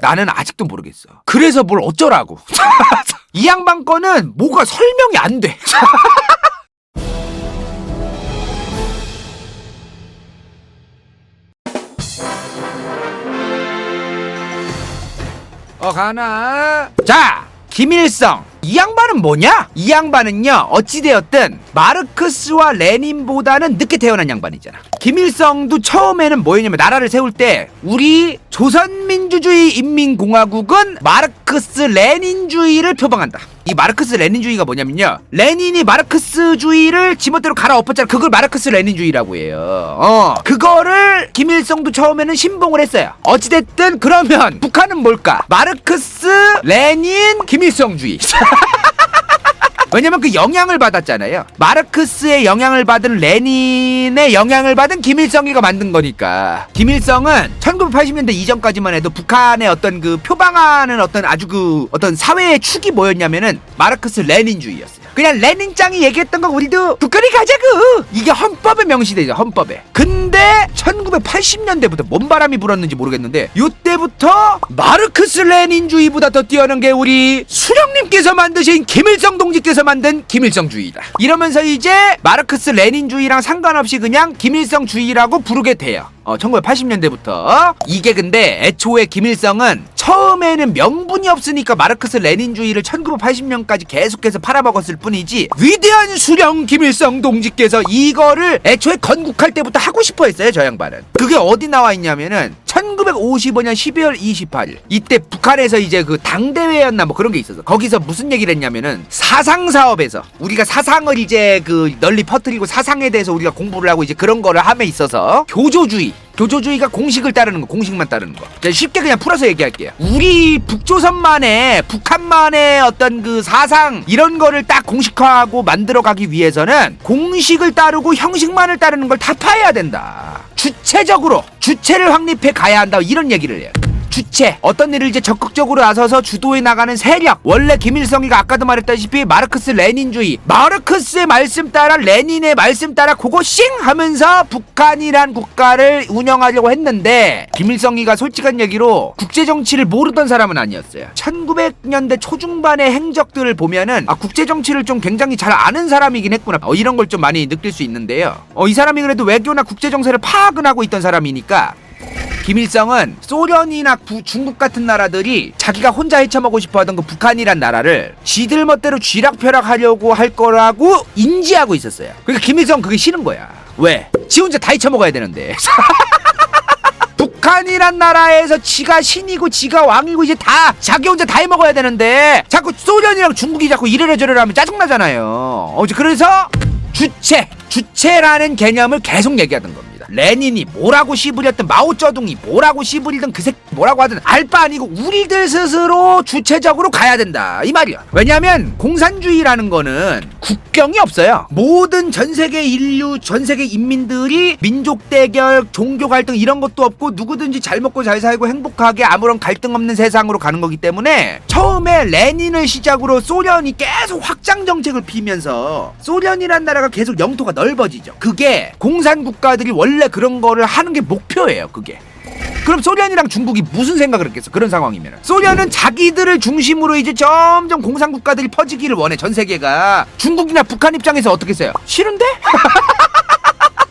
나는 아직도 모르겠어. 그래서 뭘 어쩌라고. 이 양반 거는 뭐가 설명이 안 돼. 가나. 자, 김일성. 이 양반은 뭐냐? 이 양반은요, 어찌되었든 마르크스와 레닌보다는 늦게 태어난 양반이잖아. 김일성도 처음에는 뭐였냐면, 나라를 세울 때 우리 조선민주주의 인민공화국은 마르크스 레닌주의를 표방한다. 이 마르크스 레닌주의가 뭐냐면요, 레닌이 마르크스주의를 지멋대로 갈아엎었잖아. 그걸 마르크스 레닌주의라고 해요. 그거를 김일성도 처음에는 신봉을 했어요. 어찌됐든 그러면 북한은 뭘까? 마르크스 레닌 김일성주의. 왜냐면 그 영향을 받았잖아요. 마르크스의 영향을 받은 레닌의 영향을 받은 김일성이가 만든 거니까. 김일성은 1980년대 이전까지만 해도 북한의 어떤 그 표방하는 어떤 아주 그 어떤 사회의 축이 뭐였냐면은 마르크스 레닌주의였어요. 그냥 레닌짱이 얘기했던 거 우리도 북한이 가자고, 이게 헌법에 명시되죠. 헌법에. 근데 1980년대부터 뭔 바람이 불었는지 모르겠는데, 요때부터 마르크스 레닌주의보다 더 뛰어난 게 우리 수령님께서 만드신 김일성 동지께서 만든 김일성주의다. 이러면서 이제 마르크스 레닌주의랑 상관없이 그냥 김일성주의라고 부르게 돼요. 1980년대부터. 이게 근데 애초에 김일성은 처음에는 명분이 없으니까 마르크스 레닌주의를 1980년까지 계속해서 팔아먹었을 뿐이지, 위대한 수령 김일성 동지께서 이거를 애초에 건국할 때부터 하고 싶어 했어요, 저 양반은. 그게 어디 나와 있냐면은 1955년 12월 28일 이때 북한에서 이제 그 당대회였나 뭐 그런 게 있어서, 거기서 무슨 얘기를 했냐면은 사상사업에서 우리가 사상을 이제 그 널리 퍼뜨리고 사상에 대해서 우리가 공부를 하고 이제 그런 거를 함에 있어서 교조주의가 공식을 따르는 거, 공식만 따르는 거. 쉽게 그냥 풀어서 얘기할게요. 우리 북조선만의, 북한만의 어떤 그 사상 이런 거를 딱 공식화하고 만들어가기 위해서는 공식을 따르고 형식만을 따르는 걸 타파해야 된다. 주체를 확립해 가야 한다. 이런 얘기를 해요. 주체, 어떤 일을 이제 적극적으로 나서서 주도해 나가는 세력. 원래 김일성이가 아까도 말했다시피 마르크스 레닌주의, 마르크스의 말씀 따라 레닌의 말씀 따라 그거 싱 하면서 북한이란 국가를 운영하려고 했는데, 김일성이가 솔직한 얘기로 국제정치를 모르던 사람은 아니었어요. 1900년대 초중반의 행적들을 보면은 국제정치를 좀 굉장히 잘 아는 사람이긴 했구나, 이런 걸 좀 많이 느낄 수 있는데요. 이 사람이 그래도 외교나 국제정세를 파악은 하고 있던 사람이니까, 김일성은 소련이나 중국 같은 나라들이 자기가 혼자 헤쳐먹고 싶어하던 그 북한이란 나라를 지들 멋대로 쥐락펴락하려고 할 거라고 인지하고 있었어요. 그러니까 김일성 그게 싫은 거야. 왜? 지 혼자 다 헤쳐먹어야 되는데. 북한이란 나라에서 지가 신이고 지가 왕이고 이제 다 자기 혼자 다 해먹어야 되는데 자꾸 소련이랑 중국이 자꾸 이래라 저래라 하면 짜증나잖아요. 그래서 주체라는 개념을 계속 얘기하던 겁니다. 레닌이 뭐라고 씨부렸든 마오쩌둥이 뭐라고 씨부리든 그 새끼 뭐라고 하든 알 바 아니고 우리들 스스로 주체적으로 가야 된다, 이 말이야. 왜냐면 공산주의라는 거는 국경이 없어요. 모든 전세계 인류, 전세계 인민들이 민족 대결, 종교 갈등 이런 것도 없고 누구든지 잘 먹고 잘 살고 행복하게 아무런 갈등 없는 세상으로 가는 거기 때문에, 처음에 레닌을 시작으로 소련이 계속 확장 정책을 피면서 소련이란 나라가 계속 영토가 넓어지죠. 그게 공산 국가들이 원래 그런 거를 하는 게 목표예요. 그게. 그럼 소련이랑 중국이 무슨 생각을 했겠어? 그런 상황이면 소련은 자기들을 중심으로 이제 점점 공산 국가들이 퍼지기를 원해. 전 세계가. 중국이나 북한 입장에서 어떻게 써요? 싫은데?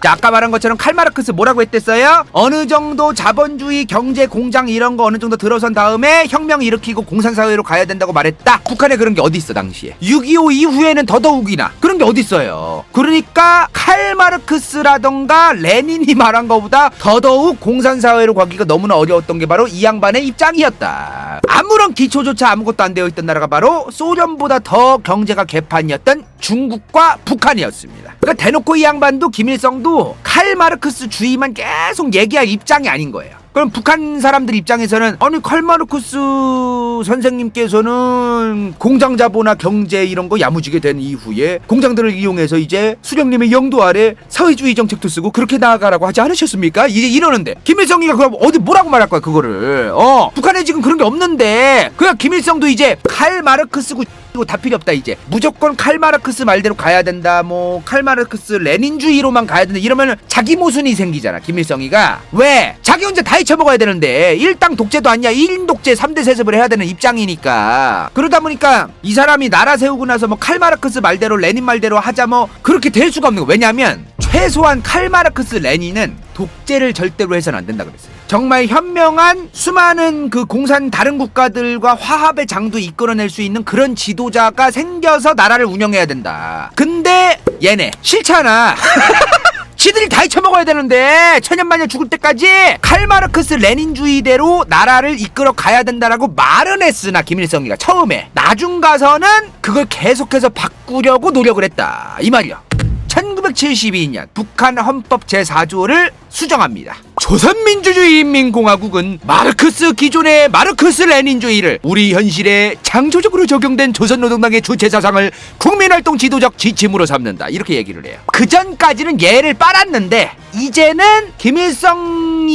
자, 아까 말한 것처럼 칼 마르크스 뭐라고 했댔어요? 어느 정도 자본주의, 경제, 공장 이런 거 어느 정도 들어선 다음에 혁명 일으키고 공산사회로 가야 된다고 말했다. 북한에 그런 게 어디 있어 당시에. 6.25 이후에는 더더욱이나 그런 게 어디 있어요. 그러니까 칼 마르크스라던가 레닌이 말한 거보다 더더욱 공산사회로 가기가 너무나 어려웠던 게 바로 이 양반의 입장이었다. 아무런 기초조차 아무것도 안 되어 있던 나라가 바로 소련보다 더 경제가 개판이었던 중국과 북한이었습니다. 그러니까 대놓고 이 양반도 김일성도 칼 마르크스 주의만 계속 얘기할 입장이 아닌 거예요. 그럼 북한 사람들 입장에서는 아니 칼 마르크스 선생님께서는 공장자본화 경제 이런 거 야무지게 된 이후에 공장들을 이용해서 이제 수령님의 영도 아래 사회주의 정책도 쓰고 그렇게 나아가라고 하지 않으셨습니까? 이제 이러는데 김일성이가 그럼 어디 뭐라고 말할 거야 그거를. 북한에 지금 그런 게 없는데 그냥 김일성도 이제 칼 마르크스고 이거 다 필요 없다 이제. 무조건 칼마르크스 말대로 가야 된다. 뭐 칼마르크스 레닌주의로만 가야 된다. 이러면 자기 모순이 생기잖아. 김일성이가. 왜? 자기 혼자 다 헤쳐먹어야 되는데 일당 독재도 아니야. 1인 독재 3대 세습을 해야 되는 입장이니까. 그러다 보니까 이 사람이 나라 세우고 나서 뭐 칼마르크스 말대로 레닌 말대로 하자 뭐 그렇게 될 수가 없는 거. 왜냐면 최소한 칼마르크스 레닌은 독재를 절대로 해서는 안 된다 그랬어요. 정말 현명한 수많은 그 공산 다른 국가들과 화합의 장도 이끌어낼 수 있는 그런 지도자가 생겨서 나라를 운영해야 된다. 근데 얘네 싫잖아. 지들이 다 잊혀먹어야 되는데 천년만년 죽을 때까지 칼마르크스 레닌주의대로 나라를 이끌어 가야 된다라고 말은 했으나 김일성이가 처음에 나중 가서는 그걸 계속해서 바꾸려고 노력을 했다 이 말이야. 1972년 북한 헌법 제4조를 수정합니다. 조선민주주의인민공화국은 마르크스 기존의 마르크스 레닌주의를 우리 현실에 창조적으로 적용된 조선노동당의 주체사상을 국민활동 지도적 지침으로 삼는다 이렇게 얘기를 해요. 그전까지는 예를 빨았는데 이제는 김일성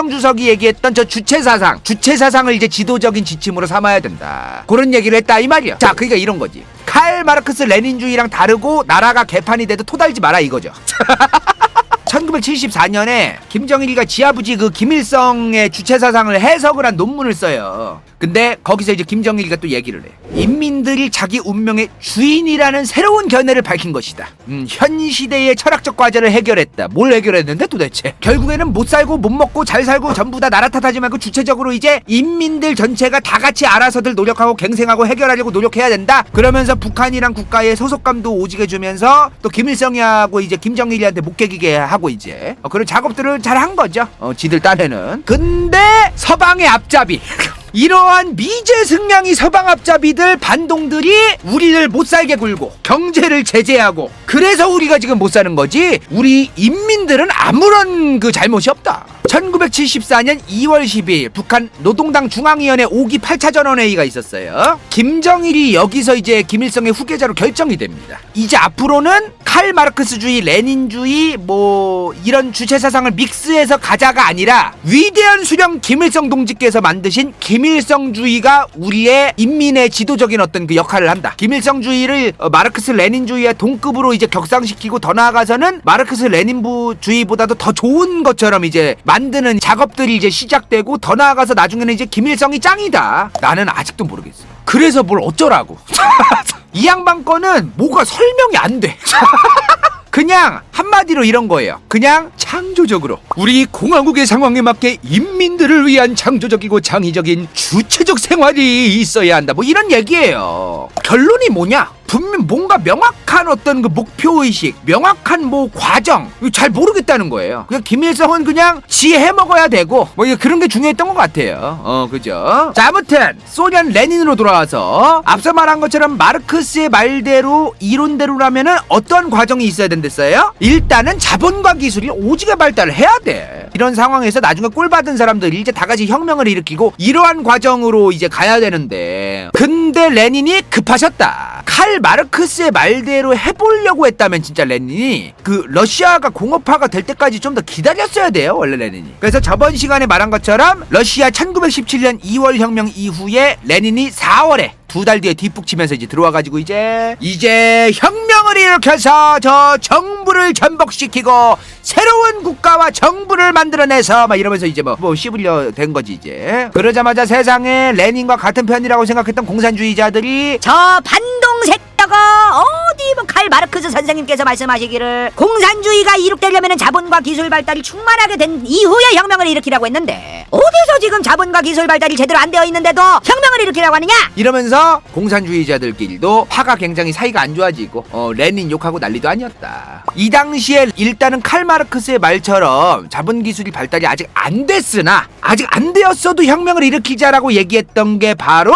주석이 얘기했던 저 주체사상을 이제 지도적인 지침으로 삼아야 된다 그런 얘기를 했다 이 말이야. 자 그러니까 이런 거지. 칼 마르크스 레닌주의랑 다르고 나라가 개판이 돼도 토달지 마라 이거죠. 1974년에 김정일이가 지 아버지 그 김일성의 주체사상을 해석을 한 논문을 써요. 근데 거기서 이제 김정일이가 또 얘기를 해. 인민들이 자기 운명의 주인이라는 새로운 견해를 밝힌 것이다. 현 시대의 철학적 과제를 해결했다. 뭘 해결했는데 도대체? 결국에는 못 살고 못 먹고 잘 살고 전부 다 나라 탓하지 말고 주체적으로 이제 인민들 전체가 다 같이 알아서들 노력하고 갱생하고 해결하려고 노력해야 된다. 그러면서 북한이란 국가의 소속감도 오지게 주면서 또 김일성이하고 이제 김정일이한테 못 깨기게 하고 이제 그런 작업들을 잘 한 거죠. 지들 딴에는. 근데 서방의 앞잡이 이러한 미제승냥이 서방 앞잡이들 반동들이 우리를 못살게 굴고 경제를 제재하고 그래서 우리가 지금 못 사는 거지 우리 인민들은 아무런 그 잘못이 없다. 1974년 2월 12일 북한 노동당 중앙위원회 5기 8차 전원회의가 있었어요. 김정일이 여기서 이제 김일성의 후계자로 결정이 됩니다. 이제 앞으로는 칼 마르크스주의, 레닌주의 뭐 이런 주체사상을 믹스해서 가자가 아니라 위대한 수령 김일성 동지께서 만드신 김일성주의가 우리의 인민의 지도적인 어떤 그 역할을 한다. 김일성주의를 마르크스 레닌주의와 동급으로 이제 격상시키고 더 나아가서는 마르크스 레닌주의보다도 더 좋은 것처럼 이제 만드는 작업들이 이제 시작되고 더 나아가서 나중에는 이제 김일성이 짱이다. 나는 아직도 모르겠어. 그래서 뭘 어쩌라고. 이 양반 거는 뭐가 설명이 안 돼. 그냥 한마디로 이런 거예요. 그냥 창조적으로 우리 공화국의 상황에 맞게 인민들을 위한 창조적이고 창의적인 주체적 생활이 있어야 한다. 뭐 이런 얘기예요. 결론이 뭐냐? 분명 뭔가 명확한 어떤 그 목표의식, 명확한 뭐 과정 잘 모르겠다는 거예요. 그냥 김일성은 그냥 지 해먹어야 되고 뭐 그런 게 중요했던 것 같아요. 그죠? 자, 아무튼 소련 레닌으로 돌아와서 앞서 말한 것처럼 마르크스의 말대로 이론대로라면은 어떤 과정이 있어야 된댔어요? 일단은 자본과 기술이 오지게 발달을 해야 돼. 이런 상황에서 나중에 꼴 받은 사람들이 이제 다 같이 혁명을 일으키고 이러한 과정으로 이제 가야 되는데 근데 레닌이 급하셨다. 칼 마르크스의 말대로 해보려고 했다면 진짜 레닌이 그 러시아가 공업화가 될 때까지 좀 더 기다렸어야 돼요 원래 레닌이. 그래서 저번 시간에 말한 것처럼 러시아 1917년 2월 혁명 이후에 레닌이 4월에 2달 뒤에 뒷북 치면서 이제 들어와가지고 이제 혁명을 일으켜서 저 정부를 전복시키고 새로운 국가와 정부를 만들어내서 막 이러면서 이제 뭐 씹으려 된 거지 이제. 그러자마자 세상에 레닌과 같은 편이라고 생각했던 공산주의자들이 저 반동색 어디 뭐 칼 마르크스 선생님께서 말씀하시기를 공산주의가 이룩되려면 자본과 기술 발달이 충만하게 된 이후에 혁명을 일으키라고 했는데 어디서 지금 자본과 기술 발달이 제대로 안 되어 있는데도 혁명을 일으키라고 하느냐? 이러면서 공산주의자들끼리도 화가 굉장히 사이가 안 좋아지고 레닌 욕하고 난리도 아니었다. 이 당시에 일단은 칼 마르크스의 말처럼 자본 기술이 발달이 아직 안 됐으나 아직 안 되었어도 혁명을 일으키자라고 얘기했던 게 바로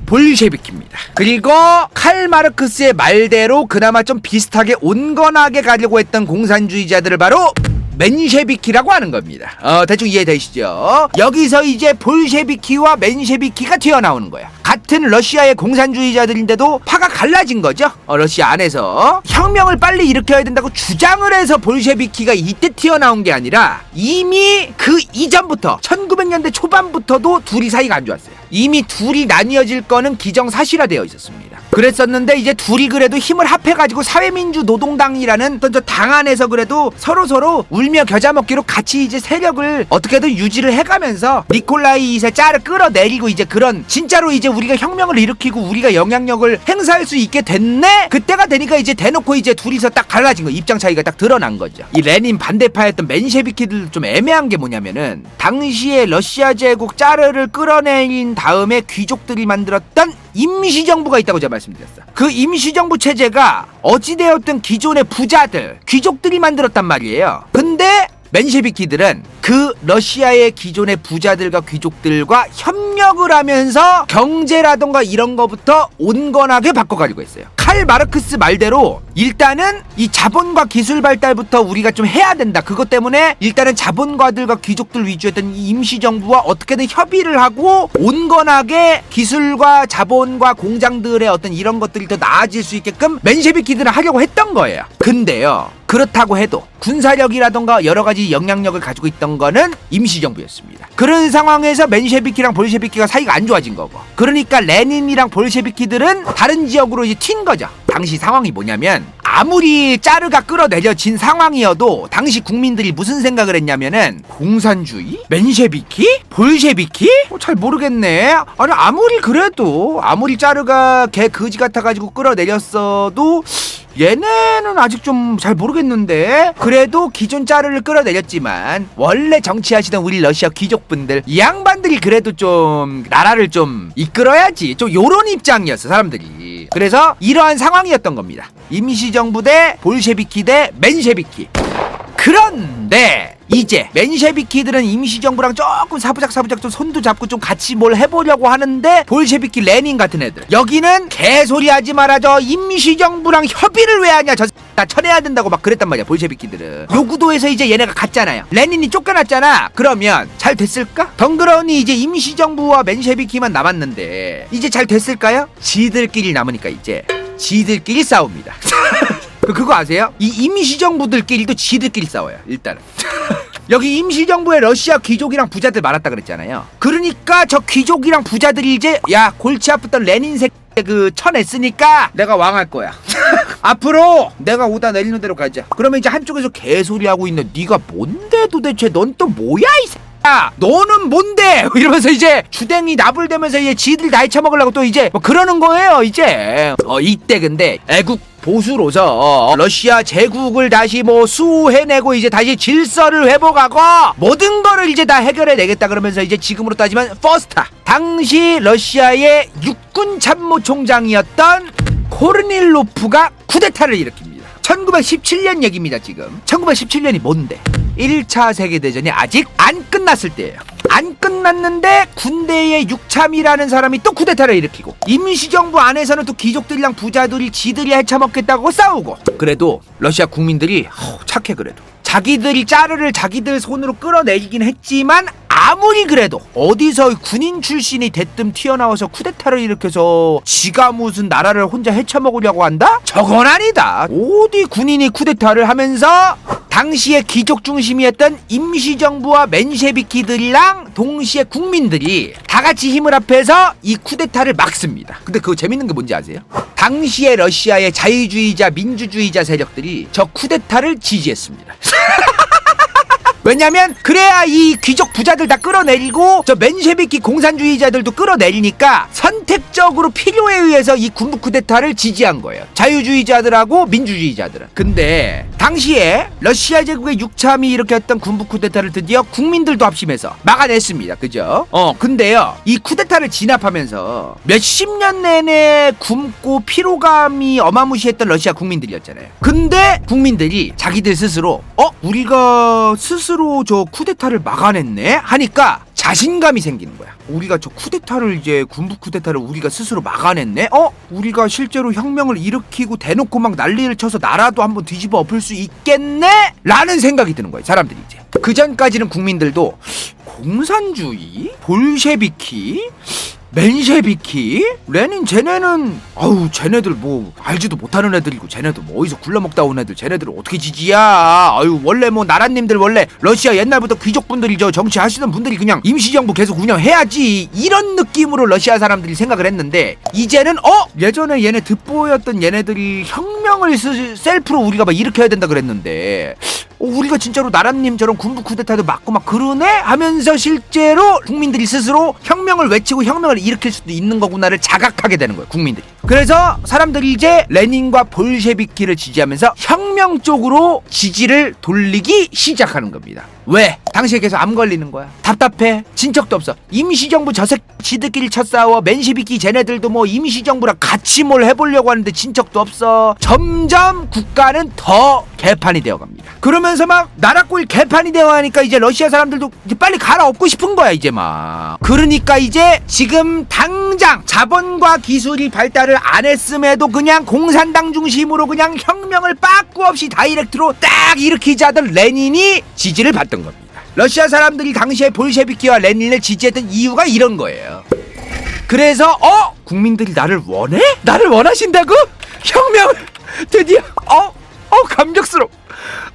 볼셰비키입니다. 그리고 칼 마르크스의 말대로 그나마 좀 비슷하게 온건하게 가려고 했던 공산주의자들을 바로 맨셰비키라고 하는 겁니다. 대충 이해되시죠? 여기서 이제 볼셰비키와 맨셰비키가 튀어나오는 거야. 같은 러시아의 공산주의자들인데도 파가 갈라진 거죠. 러시아 안에서 혁명을 빨리 일으켜야 된다고 주장을 해서 볼셰비키가 이때 튀어나온 게 아니라 이미 그 이전부터 1900년대 초반부터도 둘이 사이가 안 좋았어요. 이미 둘이 나뉘어질 거는 기정사실화되어 있었습니다. 그랬었는데 이제 둘이 그래도 힘을 합해가지고 사회민주 노동당이라는 어떤 저 당 안에서 그래도 서로 울며 겨자 먹기로 같이 이제 세력을 어떻게든 유지를 해가면서 니콜라이 2세 짜를 끌어내리고 이제 그런 진짜로 이제 우리가 혁명을 일으키고 우리가 영향력을 행사할 수 있게 됐네. 그때가 되니까 이제 대놓고 이제 둘이서 딱 갈라진 거, 입장 차이가 딱 드러난 거죠. 이 레닌 반대파였던 맨셰비키들 좀 애매한 게 뭐냐면은 당시에 러시아 제국 짜르를 끌어내린 다음에 귀족들이 만들었던 임시정부가 있다고 제가 말씀드렸어요. 그 임시정부 체제가 어찌되었든 기존의 부자들, 귀족들이 만들었단 말이에요. 근데 맨셰비키들은 그 러시아의 기존의 부자들과 귀족들과 협력을 하면서 경제라던가 이런 거부터 온건하게 바꿔가지고 있어요. 칼 마르크스 말대로 일단은 이 자본과 기술 발달부터 우리가 좀 해야 된다. 그것 때문에 일단은 자본가들과 귀족들 위주였던 이 임시정부와 어떻게든 협의를 하고 온건하게 기술과 자본과 공장들의 어떤 이런 것들이 더 나아질 수 있게끔 맨셰비키들은 하려고 했던 거예요. 근데요, 그렇다고 해도 군사력이라던가 여러 가지 영향력을 가지고 있던 거는 임시정부였습니다. 그런 상황에서 맨셰비키랑 볼셰비키가 사이가 안 좋아진 거고, 그러니까 레닌이랑 볼셰비키들은 다른 지역으로 이제 튄 거죠. 당시 상황이 뭐냐면 아무리 짜르가 끌어내려진 상황이어도 당시 국민들이 무슨 생각을 했냐면은 공산주의? 맨셰비키? 볼셰비키? 잘 모르겠네. 아니 아무리 그래도 아무리 짜르가 개 거지 같아가지고 끌어내렸어도 얘네는 아직 좀 잘 모르겠는데 그래도 기존 짜르를 끌어내렸지만 원래 정치하시던 우리 러시아 귀족분들 이 양반들이 그래도 좀 나라를 좀 이끌어야지, 좀 요런 입장이었어 사람들이. 그래서 이러한 상황이었던 겁니다. 임시정부 대 볼셰비키 대 맨셰비키. 그런데 이제 맨셰비키들은 임시정부랑 조금 사부작 좀 손도 잡고 좀 같이 뭘 해보려고 하는데 볼셰비키 레닌 같은 애들 여기는 개소리 하지 말아줘, 임시정부랑 협의를 왜 하냐, 다 쳐내야 된다고 막 그랬단 말이야. 볼셰비키들은 요 구도에서 이제 얘네가 갔잖아요. 레닌이 쫓겨났잖아. 그러면 잘 됐을까? 덩그러니 이제 임시정부와 맨셰비키만 남았는데 이제 잘 됐을까요? 지들끼리 남으니까 이제 지들끼리 싸웁니다. 그거 아세요? 이 임시정부들끼리도 지들끼리 싸워요. 일단은 여기 임시정부에 러시아 귀족이랑 부자들 많았다 그랬잖아요. 그러니까 저 귀족이랑 부자들이 이제 야 골치 아팠던 레닌 새끼 그 쳐냈으니까 내가 왕할 거야. 앞으로 내가 오다 내리는 대로 가자. 그러면 이제 한쪽에서 개소리하고 있는 네가 뭔데 도대체, 넌 또 뭐야 이 새끼야, 너는 뭔데 이러면서 이제 주댕이 나불대면서 이제 지들 나이 처먹으려고 또 이제 뭐 그러는 거예요 이제. 이때 근데 애국 보수로서 러시아 제국을 다시 뭐 수해내고 이제 다시 질서를 회복하고 모든 거를 이제 다 해결해 내겠다 그러면서 이제 지금으로 따지면 퍼스타, 당시 러시아의 육군 참모총장이었던 코르닐로프가 쿠데타를 일으킵니다. 1917년 얘기입니다. 지금 1917년이 뭔데? 1차 세계대전이 아직 안 끝났을 때예요. 안 끝났는데 군대의 육참이라는 사람이 또 쿠데타를 일으키고 임시정부 안에서는 또 귀족들이랑 부자들이 지들이 헤쳐먹겠다고 싸우고. 그래도 러시아 국민들이 착해. 그래도 자기들이 짜르를 자기들 손으로 끌어내리긴 했지만 아무리 그래도 어디서 군인 출신이 대뜸 튀어나와서 쿠데타를 일으켜서 지가 무슨 나라를 혼자 헤쳐먹으려고 한다? 저건 아니다. 어디 군인이 쿠데타를 하면서 당시에 귀족 중심이었던 임시정부와 맨셰비키들이랑 동시에 국민들이 다 같이 힘을 합해서 이 쿠데타를 막습니다. 근데 그거 재밌는 게 뭔지 아세요? 당시에 러시아의 자유주의자 민주주의자 세력들이 저 쿠데타를 지지했습니다. 왜냐면 그래야 이 귀족 부자들 다 끌어내리고 저 맨셰비키 공산주의자들도 끌어내리니까 선택적으로 필요에 의해서 이 군부 쿠데타를 지지한 거예요. 자유주의자들하고 민주주의자들은. 근데 당시에 러시아 제국의 육참이 일으켰던 군부 쿠데타를 드디어 국민들도 합심해서 막아냈습니다. 그죠? 근데요, 이 쿠데타를 진압하면서 몇십 년 내내 굶고 피로감이 어마무시했던 러시아 국민들이었잖아요. 근데 국민들이 자기들 스스로 우리가 스스로 저 쿠데타를 막아냈네 하니까 자신감이 생기는 거야. 우리가 저 쿠데타를 이제 군부 쿠데타를 우리가 스스로 막아냈네? 우리가 실제로 혁명을 일으키고 대놓고 막 난리를 쳐서 나라도 한번 뒤집어 엎을 수 있겠네? 라는 생각이 드는 거예요. 사람들이 이제. 그 전까지는 국민들도 공산주의? 볼셰비키? 맨셰비키? 레닌 쟤네는 아우 쟤네들 뭐 알지도 못하는 애들이고 쟤네들 뭐 어디서 굴러먹다 온 애들 쟤네들은 어떻게 지지야. 아유 원래 뭐 나라님들 원래 러시아 옛날부터 귀족분들이 저 정치하시던 분들이 그냥 임시정부 계속 운영해야지 이런 느낌으로 러시아 사람들이 생각을 했는데 이제는 예전에 얘네 듣보였던 얘네들이 혁명을 셀프로 우리가 막 일으켜야 된다 그랬는데 우리가 진짜로 나라님 저런 군부 쿠데타도 맞고 막 그러네? 하면서 실제로 국민들이 스스로 혁명을 외치고 혁명을 일으킬 수도 있는 거구나를 자각하게 되는 거예요, 국민들이. 그래서 사람들이 이제 레닌과 볼셰비키를 지지하면서 혁명 쪽으로 지지를 돌리기 시작하는 겁니다. 왜? 당시에 계속 암 걸리는 거야. 답답해. 진척도 없어. 임시정부 저색 지들끼리 쳐싸워. 맨시비키 쟤네들도 뭐 임시정부랑 같이 뭘 해보려고 하는데 진척도 없어. 점점 국가는 더 개판이 되어갑니다. 그러면서 막 나라 꼴 개판이 되어가니까 이제 러시아 사람들도 이제 빨리 갈아엎고 싶은 거야 이제 막. 그러니까 이제 지금 당장 자본과 기술이 발달을 안 했음에도 그냥 공산당 중심으로 그냥 혁명을 빠꾸 없이 다이렉트로 딱 일으키자던 레닌이 지지를 받던 겁니다. 러시아 사람들이 당시에 볼셰비키와 레닌을 지지했던 이유가 이런 거예요. 그래서 국민들이 나를 원해? 나를 원하신다고? 혁명을 드디어 감격스러워.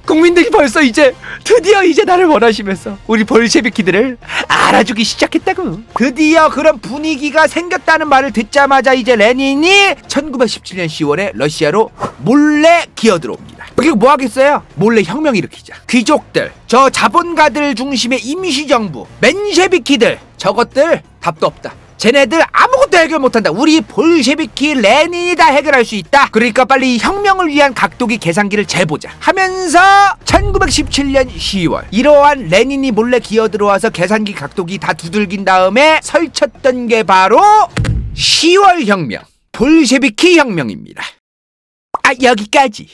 국민들이 벌써 이제 드디어 이제 나를 원하시면서 우리 볼셰비키들을 알아주기 시작했다고. 드디어 그런 분위기가 생겼다는 말을 듣자마자 이제 레닌이 1917년 10월에 러시아로 몰래 기어들어옵니다. 그리고 뭐 하겠어요? 몰래 혁명 일으키자. 귀족들, 저 자본가들 중심의 임시정부, 맨셰비키들, 저것들 답도 없다. 쟤네들 아무것도 해결 못한다. 우리 볼셰비키 레닌이 다 해결할 수 있다. 그러니까 빨리 혁명을 위한 각도기 계산기를 재보자 하면서 1917년 10월 이러한 레닌이 몰래 기어들어와서 계산기 각도기 다 두들긴 다음에 설쳤던 게 바로 10월 혁명, 볼셰비키 혁명입니다. 여기까지.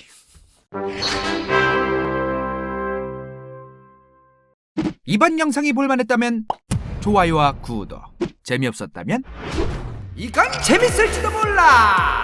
이번 영상이 볼만했다면 좋아요와 구독, 재미없었다면 이건 재밌을지도 몰라.